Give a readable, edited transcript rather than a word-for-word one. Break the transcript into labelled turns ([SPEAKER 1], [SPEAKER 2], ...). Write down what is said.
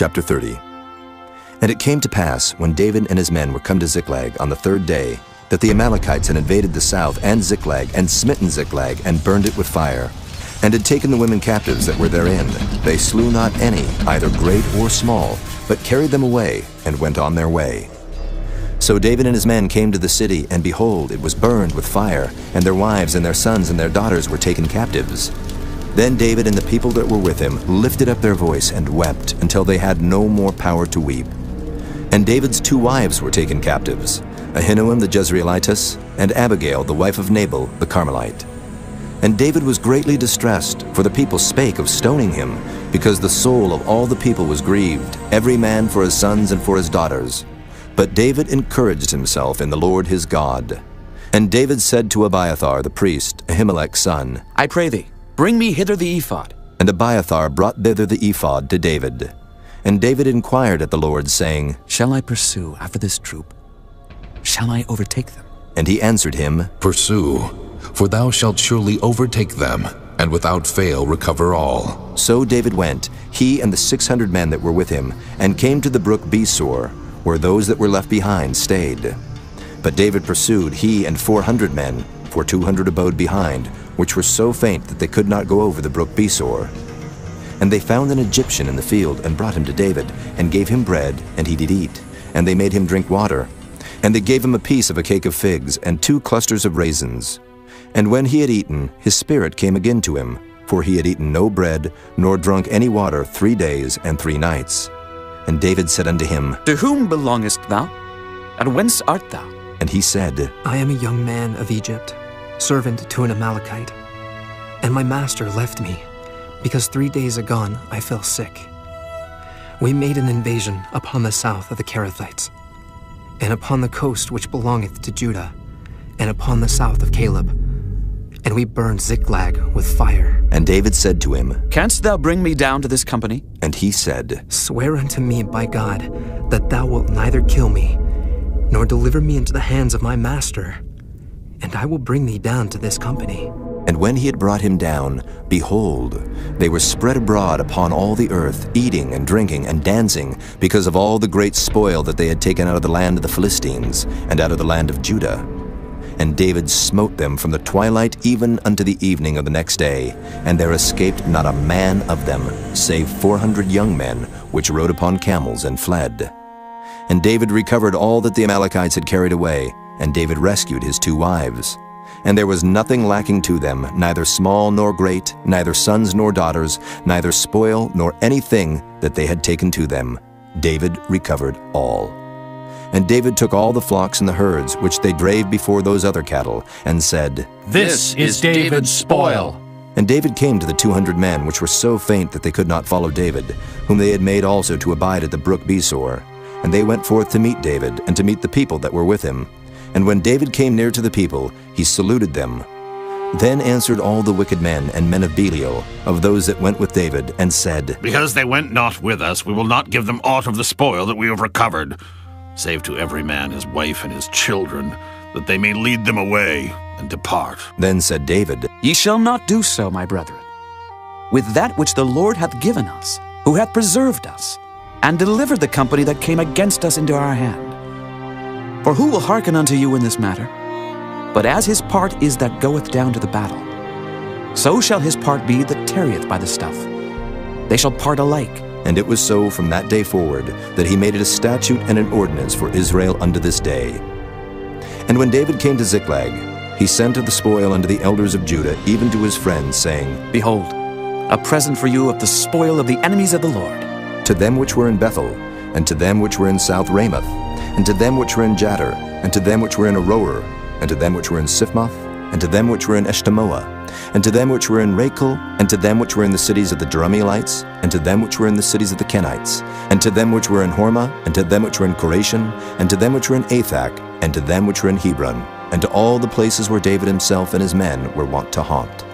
[SPEAKER 1] Chapter 30. And it came to pass, when David and his men were come to Ziklag on the third day, that the Amalekites had invaded the south and Ziklag, and smitten Ziklag, and burned it with fire, and had taken the women captives that were therein. They slew not any, either great or small, but carried them away, and went on their way. So David and his men came to the city, and behold, it was burned with fire, and their wives and their sons and their daughters were taken captives. Then David and the people that were with him lifted up their voice and wept until they had no more power to weep. And David's 2 wives were taken captives, Ahinoam the Jezreelitess, and Abigail the wife of Nabal the Carmelite. And David was greatly distressed, for the people spake of stoning him, because the soul of all the people was grieved, every man for his sons and for his daughters. But David encouraged himself in the Lord his God. And David said to Abiathar the priest, Ahimelech's son,
[SPEAKER 2] I pray thee, bring me hither the ephod.
[SPEAKER 1] And Abiathar brought thither the ephod to David. And David inquired at the Lord, saying,
[SPEAKER 2] Shall I pursue after this troop? Shall I overtake them?
[SPEAKER 1] And he answered him,
[SPEAKER 3] Pursue, for thou shalt surely overtake them, and without fail recover all.
[SPEAKER 1] So David went, he and the 600 men that were with him, and came to the brook Besor, where those that were left behind stayed. But David pursued, he and 400 men, for 200 abode behind, which were so faint that they could not go over the brook Besor. And they found an Egyptian in the field, and brought him to David, and gave him bread, and he did eat. And they made him drink water. And they gave him a piece of a cake of figs, and 2 clusters of raisins. And when he had eaten, his spirit came again to him, for he had eaten no bread, nor drunk any water 3 days and 3 nights. And David said unto him,
[SPEAKER 2] To whom belongest thou? And whence art thou?
[SPEAKER 1] And he said,
[SPEAKER 4] I am a young man of Egypt, servant to an Amalekite. And my master left me, because 3 days agone I fell sick. We made an invasion upon the south of the Kerethites, and upon the coast which belongeth to Judah, and upon the south of Caleb. And we burned Ziklag with fire.
[SPEAKER 1] And David said to him,
[SPEAKER 2] Canst thou bring me down to this company?
[SPEAKER 1] And he said,
[SPEAKER 4] Swear unto me by God that thou wilt neither kill me, nor deliver me into the hands of my master, and I will bring thee down to this company.
[SPEAKER 1] And when he had brought him down, behold, they were spread abroad upon all the earth, eating and drinking and dancing, because of all the great spoil that they had taken out of the land of the Philistines, and out of the land of Judah. And David smote them from the twilight even unto the evening of the next day, and there escaped not a man of them, save 400 young men, which rode upon camels and fled. And David recovered all that the Amalekites had carried away, and David rescued his 2 wives. And there was nothing lacking to them, neither small nor great, neither sons nor daughters, neither spoil nor anything that they had taken to them. David recovered all. And David took all the flocks and the herds, which they drave before those other cattle, and said,
[SPEAKER 5] This is David's spoil.
[SPEAKER 1] And David came to the 200 men, which were so faint that they could not follow David, whom they had made also to abide at the brook Besor. And they went forth to meet David, and to meet the people that were with him. And when David came near to the people, he saluted them. Then answered all the wicked men and men of Belial, of those that went with David, and said,
[SPEAKER 5] Because they went not with us, we will not give them aught of the spoil that we have recovered, save to every man his wife and his children, that they may lead them away and depart.
[SPEAKER 1] Then said David,
[SPEAKER 2] Ye shall not do so, my brethren, with that which the Lord hath given us, who hath preserved us, and delivered the company that came against us into our hand. For who will hearken unto you in this matter? But as his part is that goeth down to the battle, so shall his part be that tarrieth by the stuff. They shall part alike.
[SPEAKER 1] And it was so from that day forward, that he made it a statute and an ordinance for Israel unto this day. And when David came to Ziklag, he sent of the spoil unto the elders of Judah, even to his friends, saying,
[SPEAKER 2] Behold, a present for you of the spoil of the enemies of the Lord.
[SPEAKER 1] To them which were in Bethel, and to them which were in South Ramoth, and to them which were in Jattir, and to them which were in Aroer, and to them which were in Siphmoth, and to them which were in Eshtemoa, and to them which were in Rachel, and to them which were in the cities of the Jerahmeelites, and to them which were in the cities of the Kenites, and to them which were in Hormah, and to them which were in Koration, and to them which were in Athak, and to them which were in Hebron, and to all the places where David himself and his men were wont to haunt.